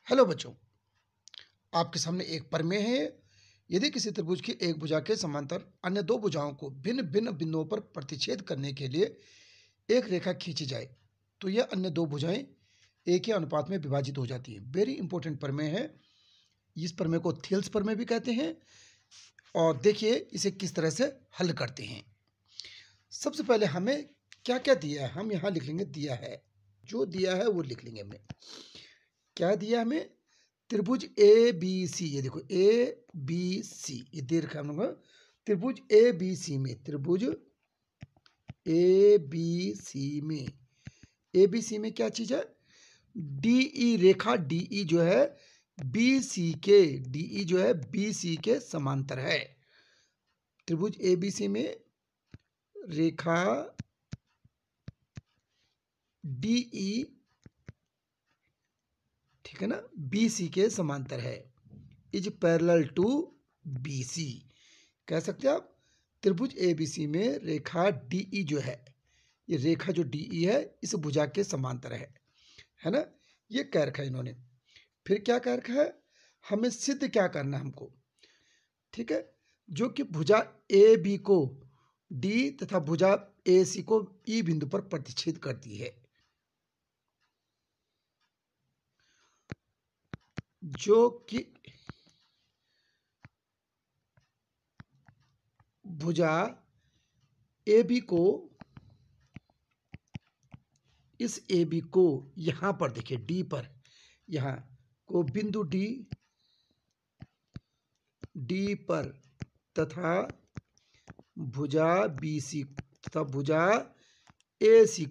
Hello बच्चों, आपके सामने एक प्रमेय है। यदि किसी त्रिभुज की एक भुजा के समांतर अन्य दो भुजाओं को भिन्न भिन्न बिंदुओं पर प्रतिच्छेद करने के लिए एक रेखा खींची जाए तो यह अन्य दो भुजाएं एक ही अनुपात में विभाजित हो जाती है। वेरी इंपॉर्टेंट प्रमेय है। इस प्रमेय को थियल्स प्रमेय भी कहते हैं। और देखिए इसे किस तरह से हल करते हैं। सबसे पहले हमें क्या क्या दिया है हम यहाँ लिख लेंगे। दिया है, जो दिया है वो लिख लेंगे। हमें क्या दिया, हमें त्रिभुज ए बी सी, ये देखो ए बी सी, ये दे रखा है हम लोग। त्रिभुज ए बी सी में, त्रिभुज ए बी सी में, ए बी सी में क्या चीज है? डीई रेखा, डीई जो है बी सी के, डीई जो है बी सी के समांतर है। त्रिभुज ए बी सी में रेखा डीई, ठीक है ना, बी सी के समांतर है। Is parallel to B C, कह सकते हैं आप। त्रिभुज एबीसी में रेखा डीई जो है, ये रेखा जो डीई है इस भुजा के समांतर है ना। ये कह रखा है इन्होंने। फिर क्या कह रखा है, हमें सिद्ध क्या करना है हमको, ठीक है, जो कि भुजा ए बी को डी तथा भुजा ए सी को ई बिंदु पर प्रतिच्छेद करती है। जो कि भुजा ए बी को, इस ए बी को यहां पर देखिए डी पर, यहां को बिंदु डी पर तथा भुजा बी सी तथा भुजा ए सी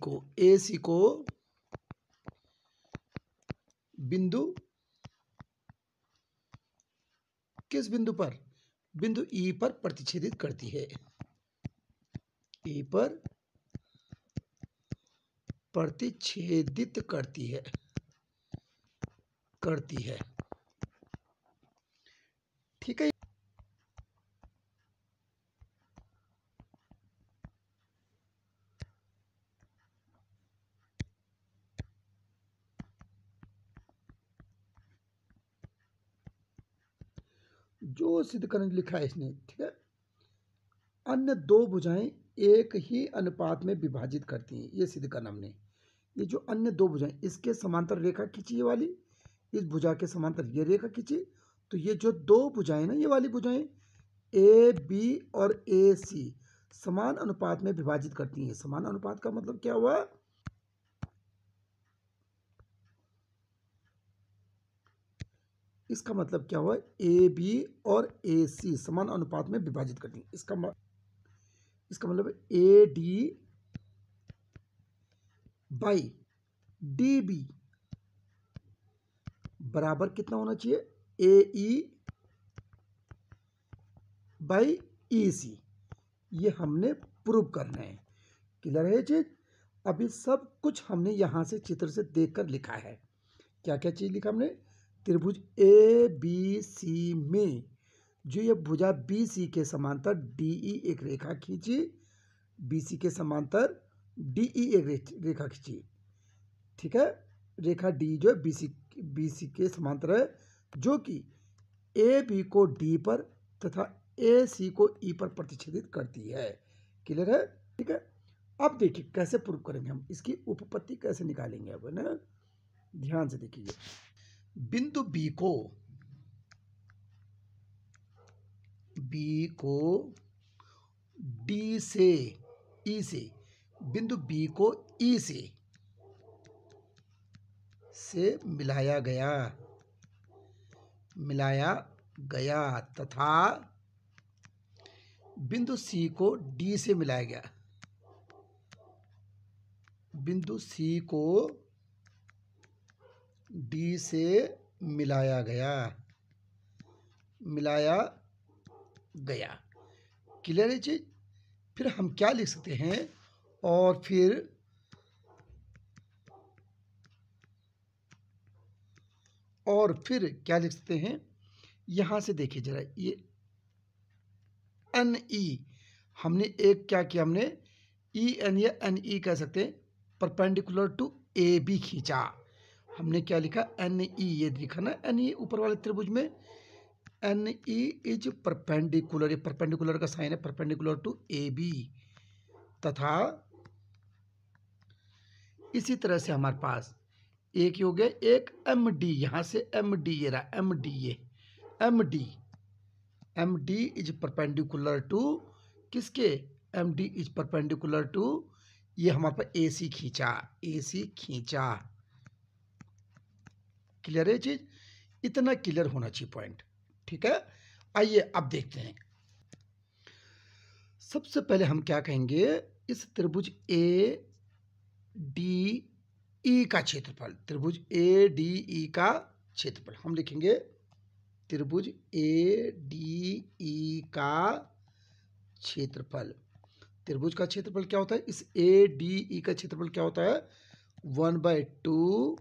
को बिंदु, किस बिंदु पर? बिंदु ई पर प्रतिच्छेदित करती है। ई पर प्रतिच्छेदित करती है, ठीक है। जो सिद्ध करने लिखा है इसने, ठीक है। अन्य दो भुजाएं एक ही अनुपात में विभाजित करती हैं, ये सिद्ध करना हमने। ये जो अन्य दो भुजाएं, इसके समांतर रेखा खींची, ये वाली, इस भुजा के समांतर ये रेखा खींची, तो ये जो दो भुजाएं ना, ये वाली भुजाएं ए बी और ए सी समान अनुपात में विभाजित करती हैं। समान अनुपात का मतलब क्या हुआ? इसका मतलब क्या हुआ? ए बी और ए सी समान अनुपात में विभाजित करती हैं। इसका मतलब A D by D B बराबर कितना होना चाहिए? A E by E C. ये हमने प्रूव करना है। क्लियर है ये चीज? अभी सब कुछ हमने यहां से चित्र से देखकर लिखा है। क्या क्या चीज लिखा हमने? त्रिभुज ए बी सी में जो ये भुजा बी सी के समांतर डीई एक रेखा खींची, बी सी के समांतर डीई एक रेखा खींची, ठीक है। रेखा डी जो है बी सी के समांतर है, जो कि ए बी को डी पर तथा ए सी को ई पर प्रतिच्छेदित करती है। क्लियर है? ठीक है। अब देखिए कैसे प्रूव करेंगे हम, इसकी उपपत्ति कैसे निकालेंगे अब, है ना। ध्यान से देखिए, बिंदु बी को डी से, ई से, बिंदु बी को ई से मिलाया गया तथा बिंदु सी को डी से मिलाया गया। बिंदु सी को डी से मिलाया गया। क्लियर है चीज? फिर हम क्या लिख सकते हैं, और फिर क्या लिख सकते हैं, यहां से देखिए जरा, ये एन ई, हमने एक क्या किया, हमने ई एन या एन ई कह सकते हैं, परपेंडिकुलर टू ए बी खींचा। हमने क्या लिखा, एन ई, ये लिखा ना एन ई ऊपर वाले त्रिभुज में, एन ई इज परपेंडिकुलर, ये परपेंडिकुलर का साइन है, परपेंडिकुलर टू ए बी, तथा इसी तरह से हमारे पास एक हो गया, एक एम डी, यहां से एम डी, ये रहा एम डी, ये M D, M D is perpendicular to किसके, M D is perpendicular to, ये हमारे पास ए सी खींचा, ए सी खींचा। क्लियर है चीज, इतना क्लियर होना चाहिए पॉइंट, ठीक है। आइए अब देखते हैं, सबसे पहले हम क्या कहेंगे, इस त्रिभुज ए डी ई का क्षेत्रफल, त्रिभुज ए डी ई का क्षेत्रफल हम लिखेंगे, त्रिभुज ए डी ई का क्षेत्रफल। त्रिभुज का क्षेत्रफल क्या होता है, इस ए डी ई का क्षेत्रफल क्या होता है, 1/2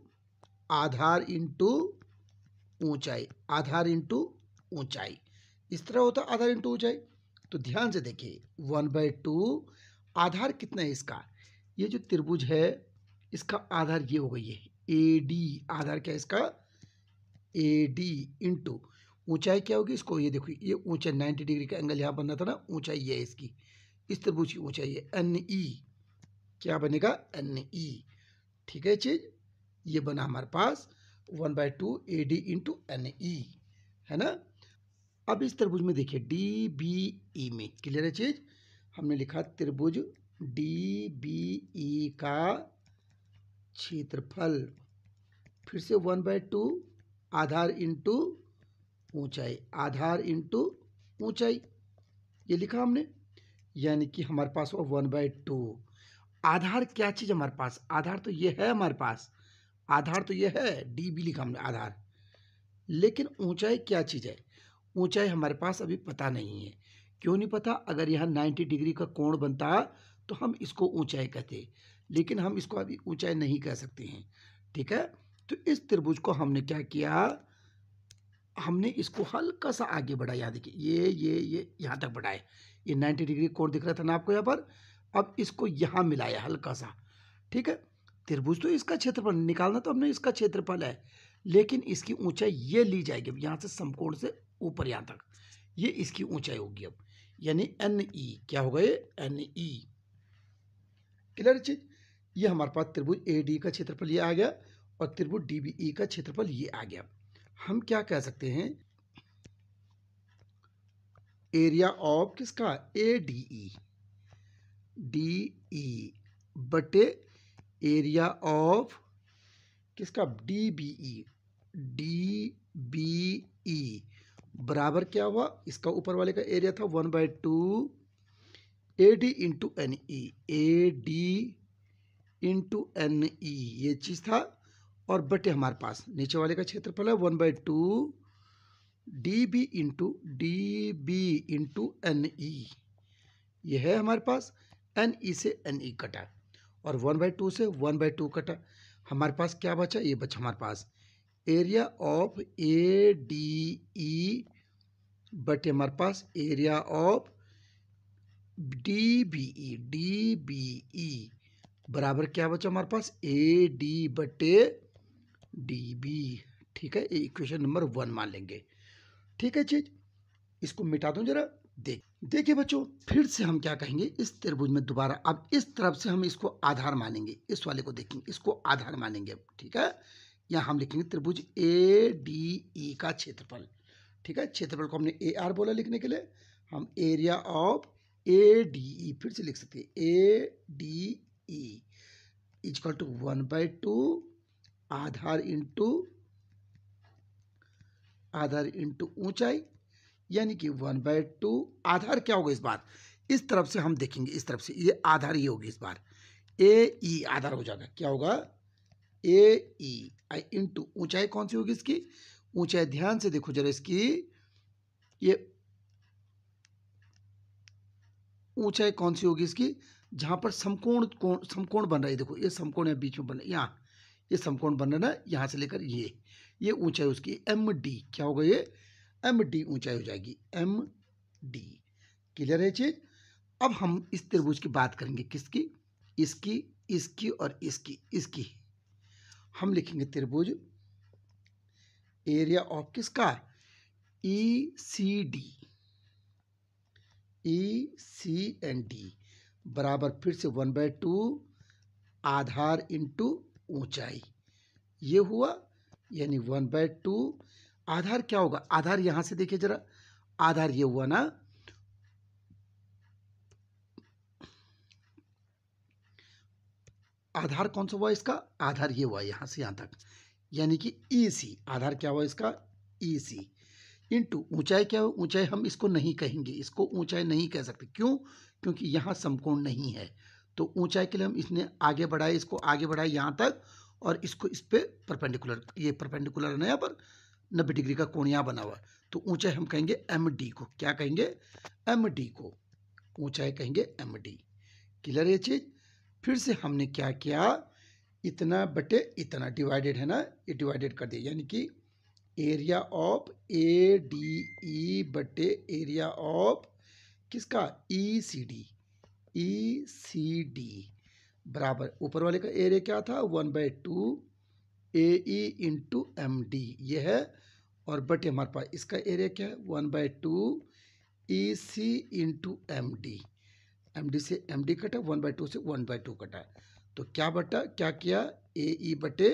आधार इंटू ऊंचाई, आधार इंटू ऊंचाई, इस तरह होता है आधार इंटू ऊंचाई। तो ध्यान से देखिए, 1/2 आधार कितना है इसका, ये जो त्रिभुज है इसका आधार ये हो गई है ए डी, आधार क्या है इसका, ए डी, इंटू ऊंचाई क्या होगी इसको, ये देखो ये ऊंचाई 90 डिग्री का एंगल यहाँ बनना था ना, ऊंचाई ये है इसकी, इस त्रिभुज की ऊंचाई है एन ई, क्या बनेगा एन ई, ठीक है चीज, ये बना हमारे पास 1/2 A D into N E, है ना। अब इस त्रिभुज में देखिए डी बी ई में, क्लियर है चीज, हमने लिखा त्रिभुज डी बी ई का क्षेत्रफल, फिर से 1/2 आधार इंटू ऊंचाई, आधार इंटू ऊंचाई, ये लिखा हमने, यानी कि हमारे पास हुआ 1/2। आधार क्या चीज हमारे पास, आधार तो ये है हमारे पास, आधार तो ये है, डी बी लिखा हमने आधार, लेकिन ऊंचाई क्या चीज है, ऊंचाई हमारे पास अभी पता नहीं है। क्यों नहीं पता, अगर यहाँ 90 डिग्री का कोण बनता तो हम इसको ऊंचाई कहते, लेकिन हम इसको अभी ऊंचाई नहीं कह सकते हैं, ठीक है। तो इस त्रिभुज को हमने क्या किया, हमने इसको हल्का सा आगे बढ़ाया, यहाँ देखिए ये यहाँ तक बढ़ाए, ये 90 डिग्री कोण दिख रहा था ना आपको यहाँ पर, अब इसको यहाँ मिलाया हल्का सा, ठीक है। त्रिभुज तो इसका क्षेत्रफल निकालना, तो हमने इसका क्षेत्रफल है, लेकिन इसकी ऊंचाई ये ली जाएगी अब यहाँ से समकोण से ऊपर यहाँ तक, ये इसकी ऊंचाई होगी अब, यानी एन ई, क्या होगा ये एन ई, क्लियर चीज। ये हमारे पास त्रिभुज ए डी का क्षेत्रफल ये आ गया, और त्रिभुज डी बी ई का क्षेत्रफल ये आ गया। हम क्या कह सकते हैं, एरिया ऑफ किसका, ए डी ई बटे एरिया ऑफ किसका, डी बी ई बराबर क्या हुआ, इसका ऊपर वाले का एरिया था 1/2 A D into N E, A D into N E, ये चीज था, और बटे हमारे पास नीचे वाले का क्षेत्रफल है 1/2 D B into N E, ये है हमारे पास, एन ई से एन ई कटा, और 1/2 से 1/2 कटा, हमारे पास क्या बचा, ये बचा हमारे पास area of A D E बटे हमारे पास area of D B E बराबर क्या बचा हमारे पास, ए डी बटे डी बी, ठीक है। ये इक्वेशन नंबर 1 मान लेंगे, ठीक है चीज। इसको मिटा दूं जरा, देखिए बच्चों, फिर से हम क्या कहेंगे, इस त्रिभुज में दोबारा अब इस तरफ से हम इसको आधार मानेंगे, इस वाले को देखेंगे, इसको आधार मानेंगे अब, ठीक है। यहाँ हम लिखेंगे त्रिभुज ए डी ई का क्षेत्रफल, ठीक है। क्षेत्रफल को हमने ए आर बोला लिखने के लिए, हम area of A D E फिर से लिख सकते हैं, A D E equal to 1/2 आधार इंटू ऊंचाई, यानी कि 1/2 आधार क्या होगा इस बार, इस तरफ से हम देखेंगे, इस तरफ से ये आधार ये होगी इस बार, ए ई आधार हो जाएगा, क्या होगा ए ई इंटू ऊंचाई कौन सी होगी इसकी, ऊंचाई ध्यान से देखो जरा इसकी, ये ऊंचाई कौन सी होगी इसकी, जहां पर समकोण बन रहा है, देखो ये समकोण है बीच में बन रहा है, यहाँ ये समकोण बन रहा है ना, यहाँ से लेकर ये ऊंचाई उसकी एम डी, क्या होगा ये एम डी ऊंचाई हो जाएगी, एम डी, क्लियर है चीज। अब हम इस त्रिभुज की बात करेंगे, किसकी, इसकी और इसकी। हम लिखेंगे त्रिभुज एरिया ऑफ किसका, ई सी एंड डी बराबर फिर से 1/2 आधार इंटू ऊंचाई। ये हुआ, यानी 1/2 आधार क्या होगा, आधार यहां से देखिए जरा, आधार ये हुआ ना, आधार कौन सा हुआ इसका, आधार ये हुआ यहां से यहां तक, यानी कि ई सी, आधार क्या हुआ इसका, ई सी इंटू ऊंचाई क्या हो, ऊंचाई हम इसको नहीं कहेंगे, इसको ऊंचाई नहीं कह सकते, क्यों, क्योंकि यहाँ समकोण नहीं है। तो ऊंचाई के लिए हम इसने आगे बढ़ाए, इसको आगे बढ़ाए यहाँ तक, और इसको इस पे परपेंडिकुलर, ये परपेंडिकुलर है ना यहाँ पर 90 डिग्री का कोण यहाँ बना हुआ, तो ऊंचाई हम कहेंगे एम डी को, क्या कहेंगे, एम डी को, ऊंचाई कहेंगे एम डी। क्लियर ये चीज। फिर से हमने क्या किया, इतना बटे इतना डिवाइडेड है ना, ये डिवाइडेड कर दिया, यानी कि area of A D E बटे एरिया ऑफ किसका, ई सी डी बराबर ऊपर वाले का एरिया क्या था 1/2 ए ई इंटू एम डी ये है, और बटे हमारे पास इसका एरिया क्या है 1/2 ई सी इंटू एम डी से एम डी कटा, 1/2 से 1/2 कटा, तो क्या बटा, क्या किया, ए ई बटे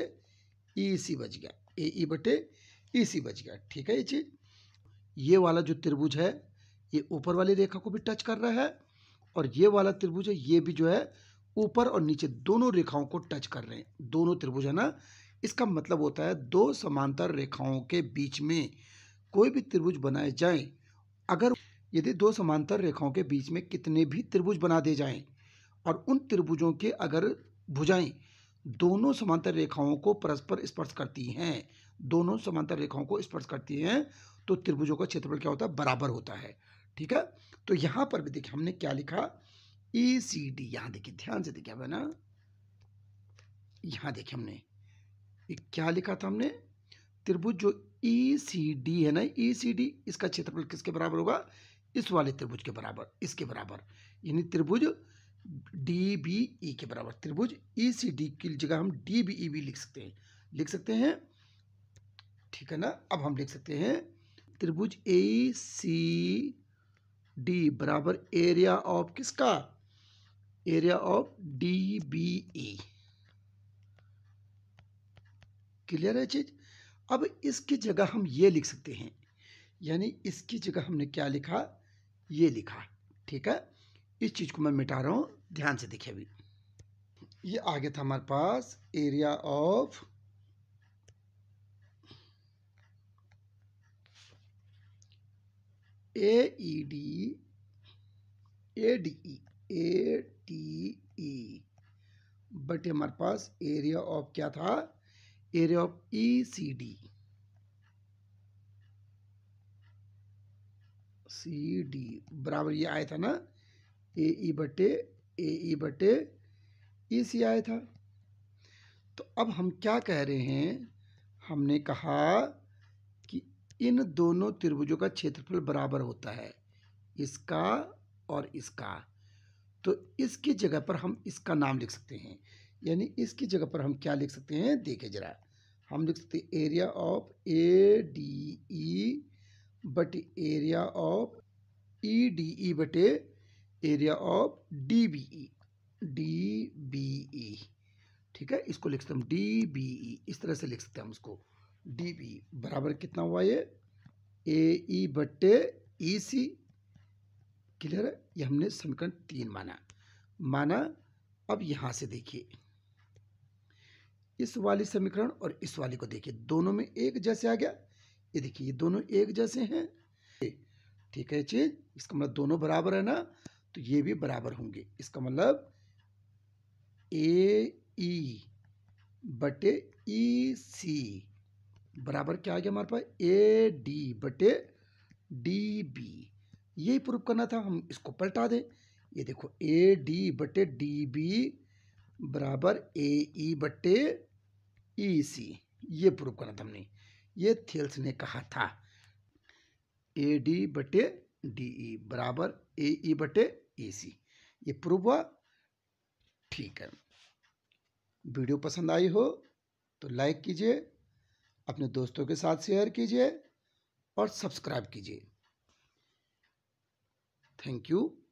ई सी बच गया, ए ई बटे ई सी बच गया। ठीक है ये चीज। ये वाला जो त्रिभुज है ये ऊपर वाली रेखा को भी टच कर रहा है, और ये वाला त्रिभुज है ये भी जो है ऊपर और नीचे दोनों रेखाओं को टच कर रहे हैं, दोनों त्रिभुज है ना। इसका मतलब होता है दो समांतर रेखाओं के बीच में कोई भी त्रिभुज बनाए जाएं, अगर यदि दो समांतर रेखाओं के बीच में कितने भी त्रिभुज बना दे जाएं और उन त्रिभुजों के अगर भुजाएं दोनों समांतर रेखाओं को परस्पर स्पर्श करती हैं, दोनों समांतर रेखाओं को स्पर्श करती हैं, तो त्रिभुजों का क्षेत्रफल क्या होता है, बराबर होता है। ठीक है, तो यहां पर भी देखिए हमने क्या लिखा, ई सी डी, यहां देखिए ध्यान से देखिए ना, यहां देखिए हमने क्या लिखा था, हमने त्रिभुज जो ई सी डी है ना, ई सी डी इसका क्षेत्रफल किसके बराबर होगा, इस वाले त्रिभुज के बराबर, इसके बराबर, यानी त्रिभुज डी बी ई के बराबर। त्रिभुज ई सी डी की जगह हम डी बी ई भी लिख सकते हैं। ठीक है ना। अब हम लिख सकते हैं त्रिभुज ए सी डी बराबर एरिया ऑफ किसका, area of D B E. Clear है चीज। अब इसकी जगह हम ये लिख सकते हैं, यानी इसकी जगह हमने क्या लिखा, ये लिखा। ठीक है, इस चीज को मैं मिटा रहा हूं, ध्यान से देखिए। अभी ये आगे था हमारे पास area of A D E बटे हमारे पास एरिया ऑफ क्या था, area of E C D बराबर ये आया था ना, ए ई बटे ई सी आया था। तो अब हम क्या कह रहे हैं, हमने कहा कि इन दोनों त्रिभुजों का क्षेत्रफल बराबर होता है, इसका और इसका। तो इसकी जगह पर हम इसका नाम लिख सकते हैं, यानी इसकी जगह पर हम क्या लिख सकते हैं, देखिए जरा, हम लिख सकते हैं area of A D E बटे area of E D E बटे area of D B E. ठीक है, इसको लिख सकते हैं हम डी बी ई, इस तरह से लिख सकते हैं हम उसको, डी बी बराबर कितना हुआ ये, ए ई बटे ई सी। क्लियर है, ये हमने समीकरण 3 माना। अब यहां से देखिए इस वाली समीकरण और इस वाली को देखिए, दोनों में एक जैसे आ गया, ये देखिए ये दोनों एक जैसे हैं। ठीक है चीज, इसका मतलब दोनों बराबर है ना, तो ये भी बराबर होंगे। इसका मतलब ए ई बटे ई सी बराबर क्या आ गया हमारे पास, ए डी बटे डी बी। यही प्रूफ करना था, हम इसको पलटा दें, ये देखो ए डी बटे डी बी बराबर ए ई बटे ई सी, ये प्रूफ करना था हमने, ये थेल्स ने कहा था ए डी बटे डी ई बराबर ए ई बटे ए सी, ये प्रूफ हुआ। ठीक है, वीडियो पसंद आई हो तो लाइक कीजिए, अपने दोस्तों के साथ शेयर कीजिए और सब्सक्राइब कीजिए। Thank you.